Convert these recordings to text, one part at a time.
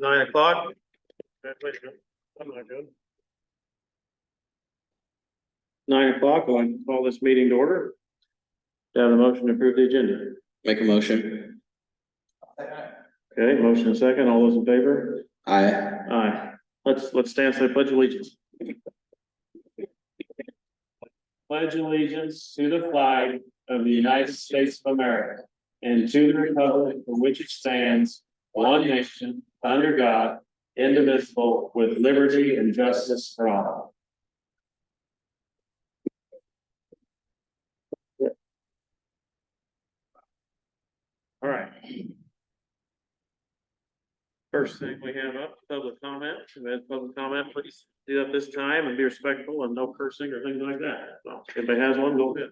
9 o'clock. I'm not good. 9 o'clock, I'll call this meeting to order. Do I have a motion to approve the agenda? Make a motion. Okay, motion and second, all those in favor? Aye. Aye. Let's stand for the pledge of allegiance. Pledge allegiance to the flag of the United States of America and to the republic for which it stands, one nation, under God, indivisible, with liberty and justice for all. All right. First thing we have up, public comment. If you have public comment, please do that this time and be respectful and no cursing or things like that. So if anybody has one, go ahead.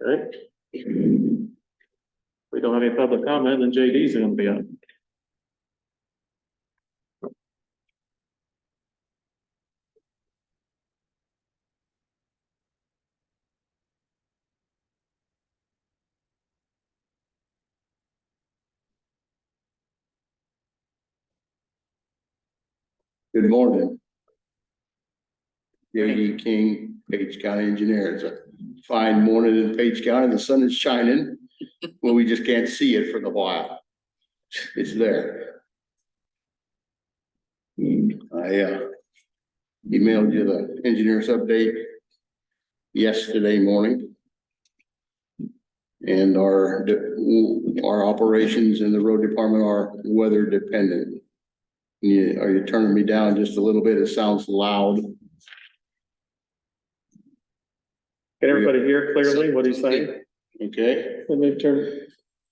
Okay. We don't have any public comment, then JD's gonna be up. Good morning. JD King, Page County Engineer. It's a fine morning in Page County. The sun is shining. Well, we just can't see it for the while. It's there. I emailed you the engineer's update yesterday morning. And our operations in the road department are weather dependent. Are you turning me down just a little bit? It sounds loud. Can everybody hear clearly what he's saying? Okay, Let me turn.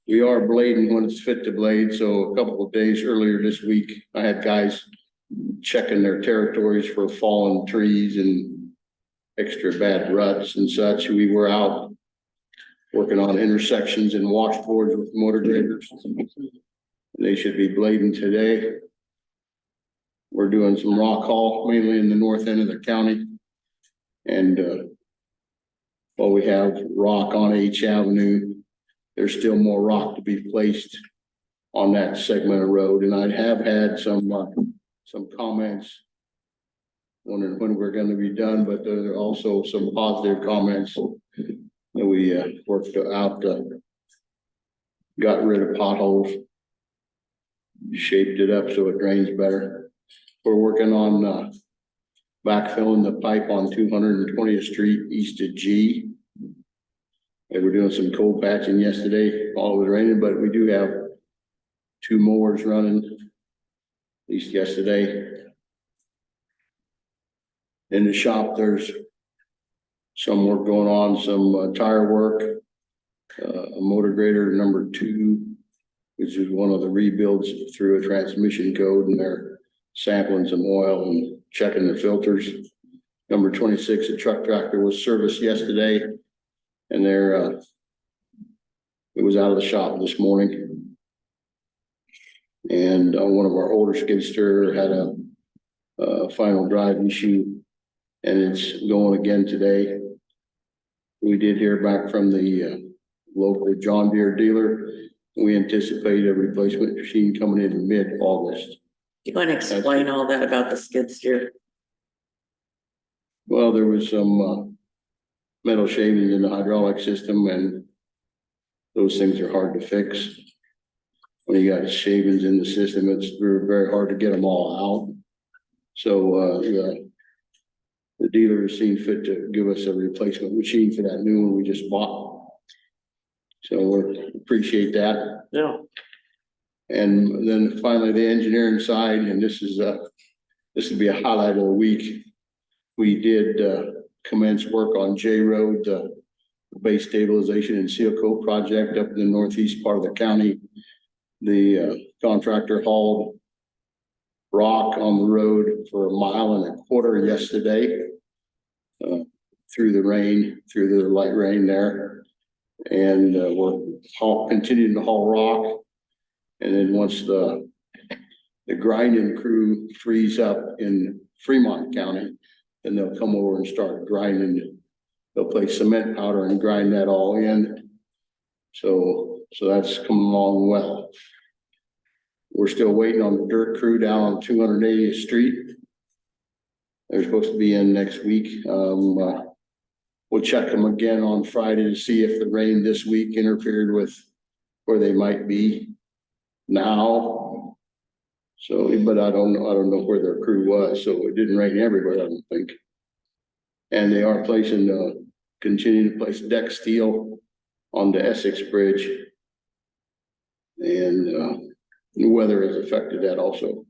we are blading when it's fit to blade, so a couple of days earlier this week, I had guys checking their territories for fallen trees and extra bad ruts and such. We were out working on intersections and washboards with motor graders. They should be blading today. We're doing some rock haul, mainly in the north end of the county. And while we have rock on H Avenue, there's still more rock to be placed on that segment of road. And I have had some comments wondering when we're gonna be done, but there are also some positive comments that we worked out, got rid of potholes, shaped it up so it drains better. We're working on backfilling the pipe on 220th Street east of G. And we're doing some cold patching yesterday, all was raining, but we do have 2 mowers running, at least yesterday. In the shop, there's some work going on, some tire work, a motor grader number 2, which is one of the rebuilds through a transmission code, and they're sampling some oil and checking the filters. Number 26, a truck tractor was serviced yesterday, and it was out of the shop this morning. And one of our older skid steer had a final drive issue, and it's going again today. We did hear back from the local John Deere dealer. We anticipate a replacement machine coming in mid-August. You want to explain all that about the skid steer? Well, there was some metal shavings in the hydraulic system, and those things are hard to fix. When you got shavings in the system, it's very, very hard to get them all out. So the dealer has seen fit to give us a replacement machine for that new one we just bought. So we appreciate that. Yeah. And then finally, the engineering side, and this would be a highlight of the week. We did commence work on J Road, the base stabilization and seal coat project up in the northeast part of the county. The contractor hauled rock on the road for 1.25 miles yesterday through the rain, through the light rain there. And we're continuing to haul rock. And then once the grinding crew frees up in Fremont County, then they'll come over and start grinding they'll place cement powder and grind that all in. So that's coming along well. We're still waiting on the dirt crew down on 280th Street. They're supposed to be in next week. We'll check them again on Friday to see if the rain this week interfered with where they might be now. So, but I don't know where their crew was, so it didn't rain everywhere, I don't think. And they are continue to place deck steel on the Essex Bridge. And the weather has affected that also.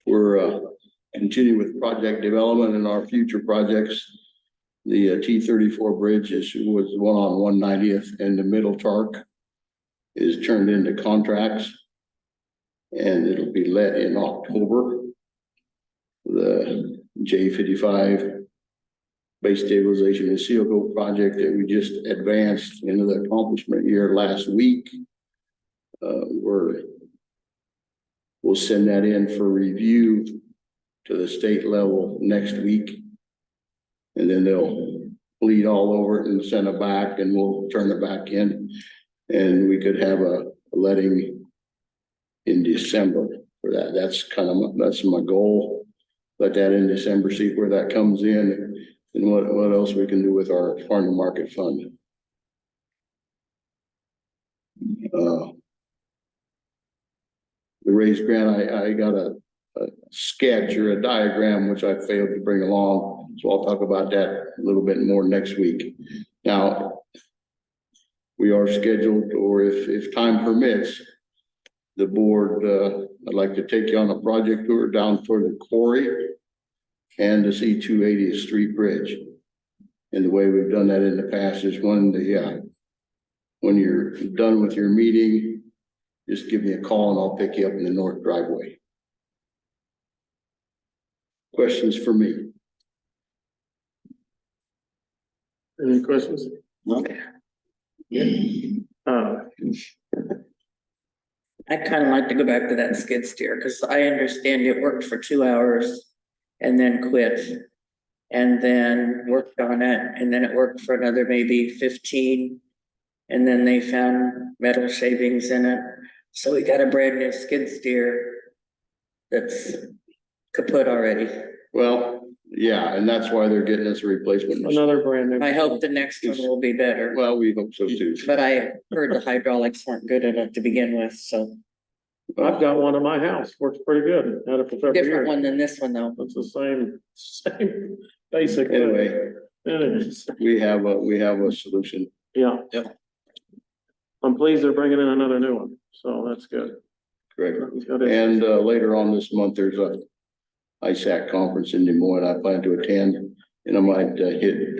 We're continuing with project development and our future projects. The T-34 bridge was the one on 190th, and the middle TARC is turned into contracts, and it'll be let in October. The J-55 base stabilization and seal coat project that we just advanced into the accomplishment year last week. We'll send that in for review to the state level next week. And then they'll bleed all over it and send it back, and we'll turn it back in. And we could have a letting in December for that. That's my goal. Let that in December, see where that comes in, and what else we can do with our farm to market fund. The raised grant, I got a sketch or a diagram, which I failed to bring along. So I'll talk about that a little bit more next week. Now, we are scheduled, or if time permits, the board, I'd like to take you on a project tour down toward the quarry and to see 280th Street Bridge. And the way we've done that in the past is when you're done with your meeting, just give me a call and I'll pick you up in the north driveway. Questions for me? Any questions? No. I'd kind of like to go back to that skid steer, because I understand it worked for 2 hours and then quit. And then worked on it, and then it worked for another maybe 15. And then they found metal shavings in it. So we got a brand new skid steer that's kaput already. Well, yeah, and that's why they're getting us a replacement machine. Another brand new. I hope the next one will be better. Well, we hope so too. But I heard the hydraulics weren't good enough to begin with, so I've got one in my house, works pretty good. Had it for several different years. one than this one though. It's the same basic. thing. Anyway, It is. we have a solution. Yeah. Yep. I'm pleased they're bringing in another new one, so that's good. Correct. He's got his- And later on this month, there's a ISAC conference in Des Moines I plan to attend, and I might hit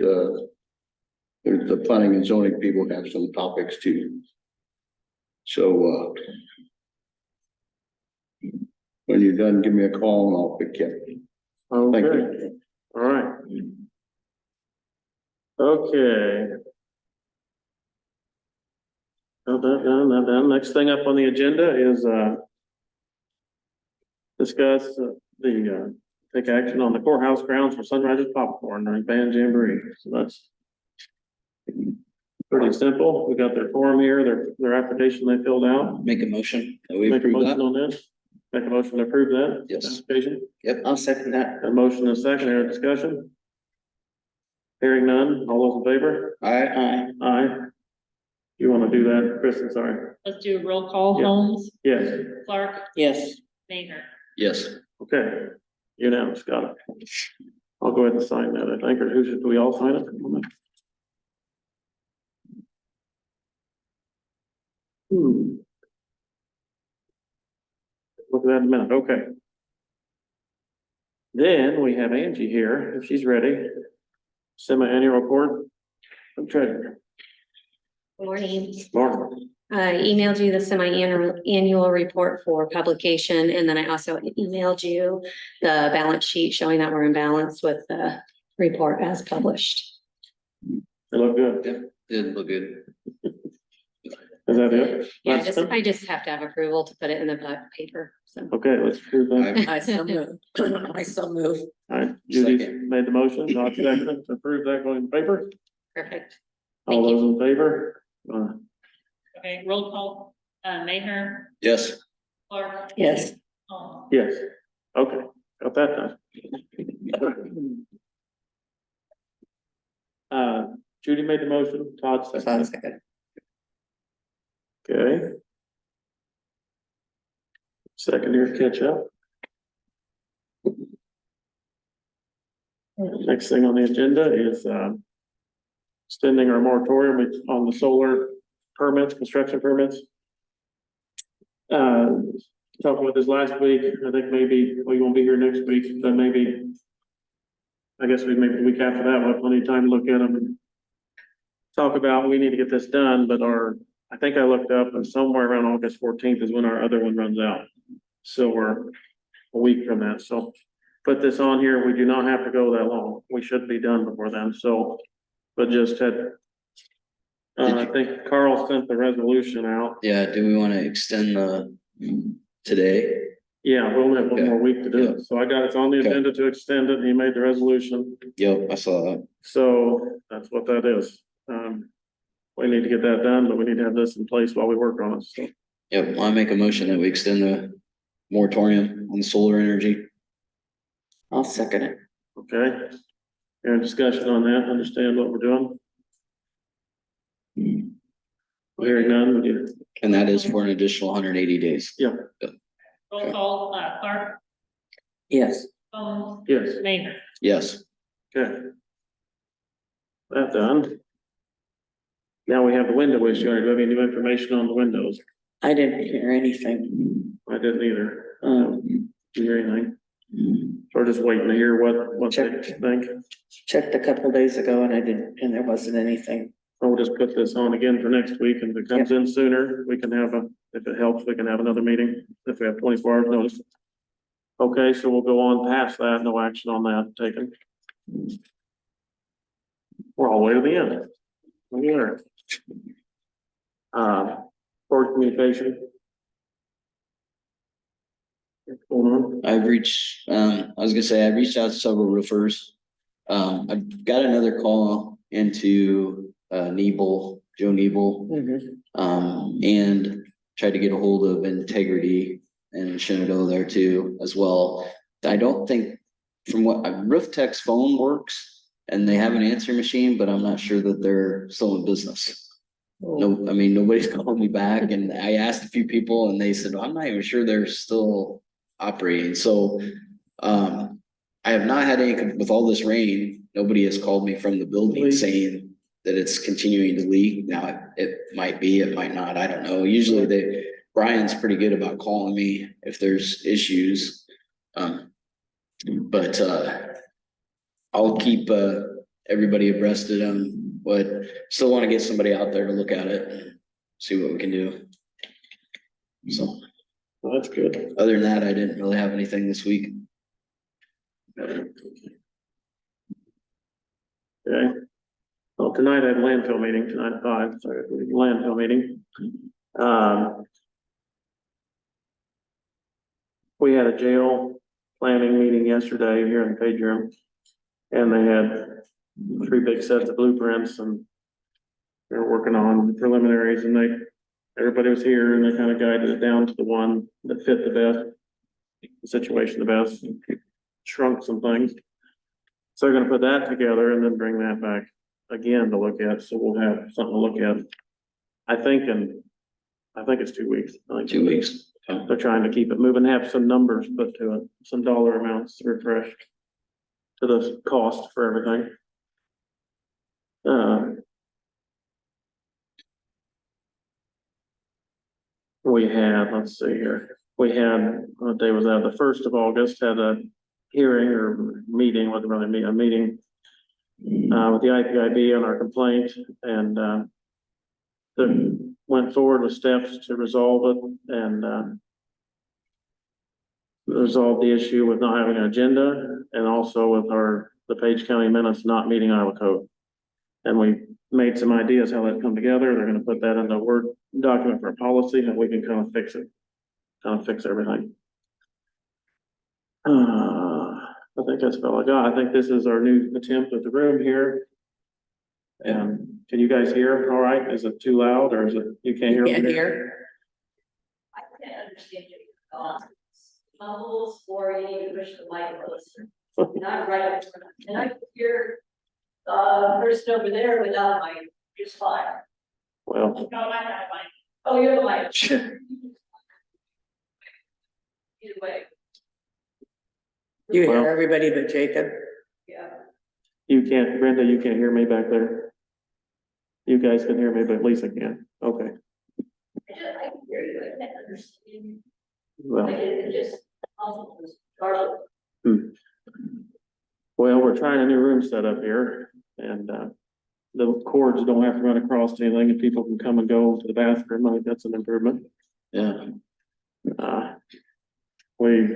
there's the planning and zoning people have some topics too. So when you're done, give me a call and I'll pick you up. Thank Okay, all right. Okay. Got that done. Next thing up on the agenda is discuss take action on the courthouse grounds for Sunrises Popcorn during band jamboree. So that's pretty simple. We got their form here, their application they filled out. Make a motion that we Make a approve motion that. on this. Make a motion to approve that. Yes. Application. I'll second that. A motion and a second, any discussion? Hearing none, all those in favor? Aye. Aye. You wanna do that, Kristen, sorry? Let's do a roll call. Yeah. Holmes, Yes, Clark, Yes, Maynard. Yes. okay, unanimous, got it. I'll go ahead and sign that, I think, or do we all sign it? Look at that in a minute, okay. Then we have Angie here, if she's ready. Semi-annual report. I'm treasurer. Morning. Martin. I emailed you the semi-annual report for publication, and then I also emailed you the balance sheet showing that we're in balance with the report as published. They look good. Didn't look good. Is that it? Yeah, That's it? I just have to have approval to put it in the paper, so. Okay, let's do that. I so move. I so move. All right, Judy Second. made the motion, Todd seconded to approve that going in paper. Perfect. All Thank you. those in favor? Okay, roll call, Mayor, Yes. Clark. Yes. Oh, Yes, okay, got that done. Judy made the motion, Todd Todd seconded. second. Okay. Second year catch up. Next thing on the agenda is, extending our moratorium on the solar permits, construction permits. Talking with this last week, I think maybe we won't be here next week, but maybe. I guess maybe the week after that, we'll have plenty of time to look at them and. Talk about, we need to get this done, but I think I looked up and somewhere around August 14th is when our other one runs out. So we're a week from that, so put this on here, we do not have to go that long, we should be done before then, so. But just had. I think Carl sent the resolution out. Yeah, do we want to extend today? Yeah, we only have one Okay. more week to do it, so I got, it's on the Okay. agenda to extend it, he made the resolution, Yep, I saw that. so that's what that is. We need to get that done, but we need to have this in place while we work on it, so. Yep, I make a motion that we extend the moratorium on solar energy. I'll second it. Okay, any discussion on that, understand what we're doing? Hearing none, would you? And that is for an additional 180 days. roll call, Clark, Yes. Yes, Mayor. Yes, okay. That done. Now we have the window issue, do you have any new information on the windows? I didn't hear anything. I didn't either. Um, Didn't hear anything. So we're just waiting to hear what they Check. think. checked a couple days ago and and there wasn't anything. I'll just put this on again for next week, and if it comes in sooner, we can have if it helps, we can have another meeting, if we have 24 hours notice. Okay, so we'll go on past that, no action on that taken. We're all the way to the end. Look at there. Board communication. What's going on? I've reached, I was gonna say, I've reached out to several roofers. I've got another call into, Joe Nebel, and tried to get a hold of Integrity and Shenandoah there too as well. I don't think, from what, Roof Tech's phone works and they have an answering machine, but I'm not sure that they're still in business. No, I mean, nobody's called me back, and I asked a few people and they said, I'm not even sure they're still operating, so. I have not had any, with all this rain, nobody has called me from the building saying that it's continuing to leak. Now, it might be, it might not, I don't know. Usually Brian's pretty good about calling me if there's issues. But I'll keep everybody abreast of them, but still want to get somebody out there to look at it and see what we can do. So, Well, that's good. other than that, I didn't really have anything this week. Okay. Well, tonight I had a landfill meeting, tonight at 5, so landfill meeting. We had a jail planning meeting yesterday here in the page room. And they had 3 big sets of blueprints, and they're working on preliminaries, and everybody was here and they kind of guided it down to the one that fit the best, the situation the best, shrunk some things. So they're gonna put that together and then bring that back again to look at, so we'll have something to look at. I think it's 2 weeks. I think 2 weeks. they're trying to keep it moving, have some numbers put to it, some dollar amounts refreshed to the cost for everything. We had, let's see here, what day was that? The 1st of August, had a hearing or meeting, wasn't really a meeting with the IPIB on our complaint, and they went forward with steps to resolve it and resolve the issue with not having an agenda, and also with the Page County minutes not meeting Iowa code. And we made some ideas how that come together. They're gonna put that in the Word document for a policy and we can kind of fix it. Kind of fix everything. I think that's all I got. I think this is our new attempt at the room here. And can you guys hear all right? Is it too loud or is it, you can't hear? Can't me? hear. I can't understand you. Mumbles or you need to push the mic closer. Not right up front. And I can hear person over there without mic, just fine. Well, No, I have mine. Oh, you have a mic. Either way, You hear Well- everybody but Jacob? yeah. you can't, Brenda, you can't hear me back there. You guys can hear me, but Lisa can. Okay, I can hear you, I can't understand you. well. Like it just, Charlotte. Well, we're trying a new room setup here and, the cords don't have to run across anything and people can come and go to the bathroom. I think that's an improvement. Yeah, We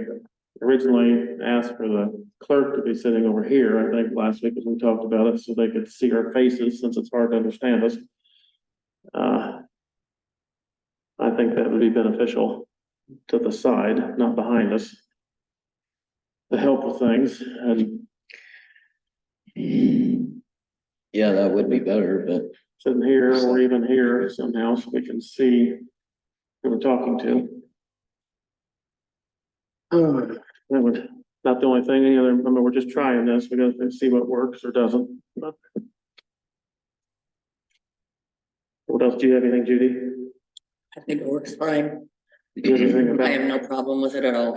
originally asked for the clerk to be sitting over here, I think last week as we talked about it, so they could see our faces since it's hard to understand us. I think that would be beneficial to the side, not behind us. To help with things and yeah, that would be better, but sitting here or even here somehow so we can see who we're talking to. That would, not the only thing, any other, I mean, we're just trying this, we gotta see what works or doesn't. But- What else, do you have anything, Judy? I think it works fine. Do you have anything I about, have no problem with it at all.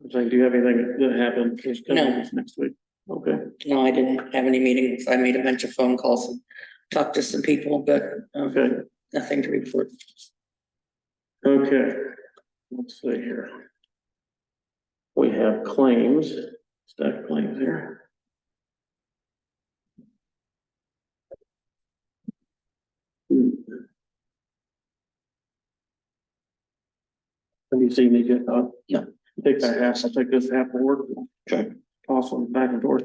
I'm saying, do you have anything that happened, there's No. coming next week? Okay, No, I didn't have any meetings. I made a bunch of phone calls and talked to some people, but okay, nothing to report. okay. Let's see here. We have claims, stack of claims here. Have you seen these yet, Todd? No. Take that half, I'll take this half of work. Okay. Awesome, back and forth.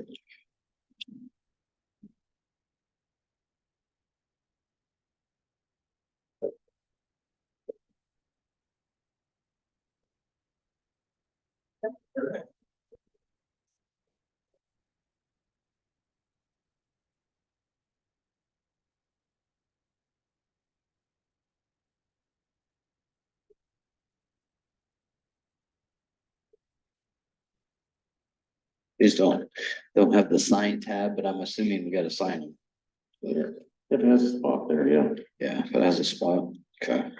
these don't have the sign tab, but I'm assuming we gotta sign them. It has a spot there, yeah. Yeah, if it has a spot, okay.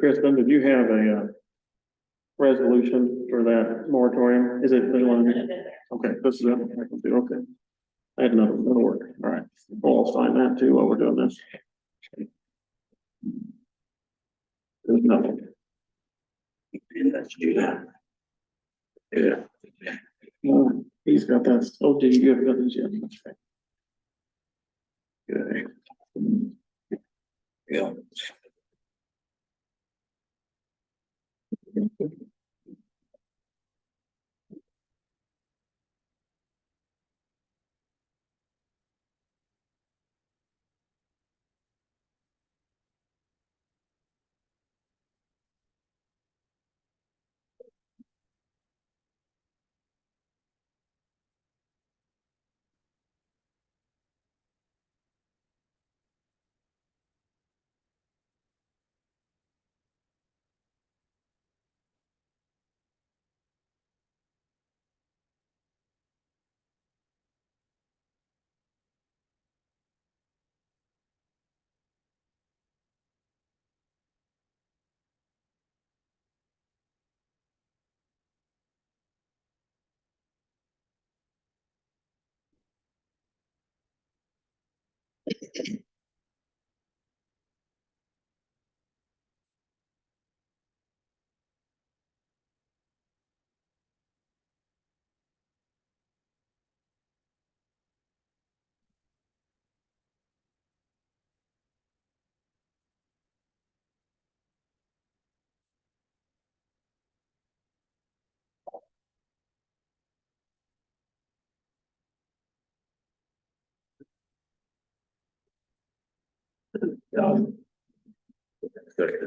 Kristen, did you have a resolution for that moratorium? Is it the one? Okay, this is it. I can do, okay. I had another, that'll work. All right. We'll sign that too while we're doing this. There's nothing. Let's do that. Yeah. He's got that. Oh, did you have those yet? Good. Yeah.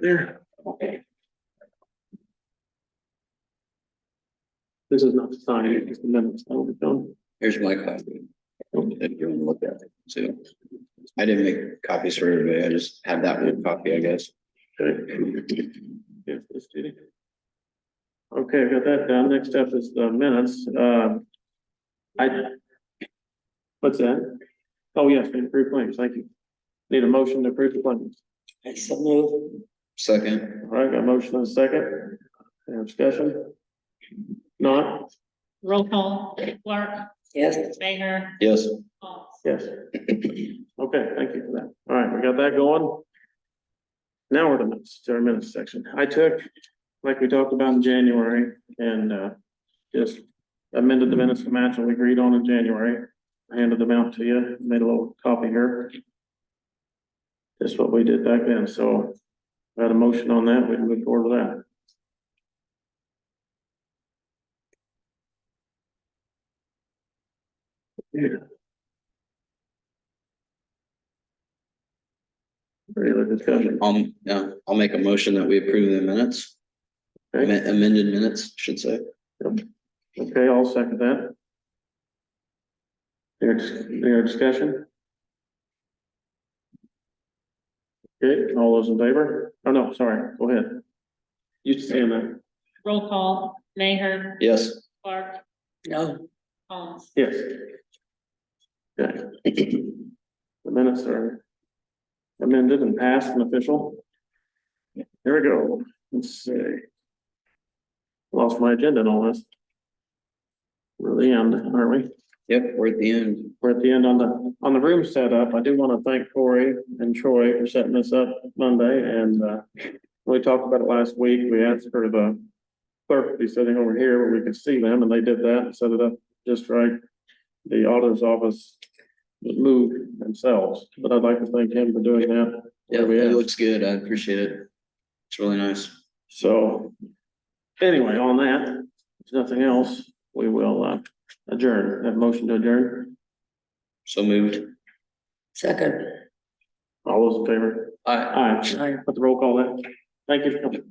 There. Okay. This is not signing, it's just the minutes. That will be done. Here's my copy. If you want to look at it, so. I didn't make copies for everybody, I just had that one copy, I guess. Okay. Yes, this did it. Okay, got that done. Next up is the minutes. What's that? Oh, yes, we approved claims. Thank you. Need a motion to approve the claims. I so move. Second, All right, got a motion and a second. Any discussion? Not? Roll call, Clark, Yes. Mayor, yes, Collins. Yes. Okay, thank you for that. All right, we got that going. Now we're to our minutes section. I took, like we talked about in January, and just amended the minutes to match what we agreed on in January. I handed them out to you, made a little copy here. Just what we did back then, so got a motion on that, we can move forward with that. Yeah. Any other discussion? I'll make a motion that we approve the minutes, Okay, amended minutes, should say. okay, I'll second that. Any other discussion? Okay, all those in favor? Oh, no, sorry, go ahead. You saying that? Roll call, Mayor, Yes, Clark, No. Collins. Yes. Okay. The minutes are amended and passed and official. Here we go. Let's see. Lost my agenda and all this. We're at the end, aren't we? Yep, we're at the end. We're at the end on the room setup. I do want to thank Corey and Troy for setting this up Monday, and we talked about it last week. We asked for the clerk to be sitting over here where we could see them, and they did that and set it up just right. The auditor's office moved themselves, but I'd like to thank him for doing that. Yeah, it looks good. I appreciate it. It's really nice. So anyway, on that, if there's nothing else, we will adjourn. Have a motion to adjourn. So moved. Second. All those in favor? Aye. Aye. Put the roll call in. Thank you for coming.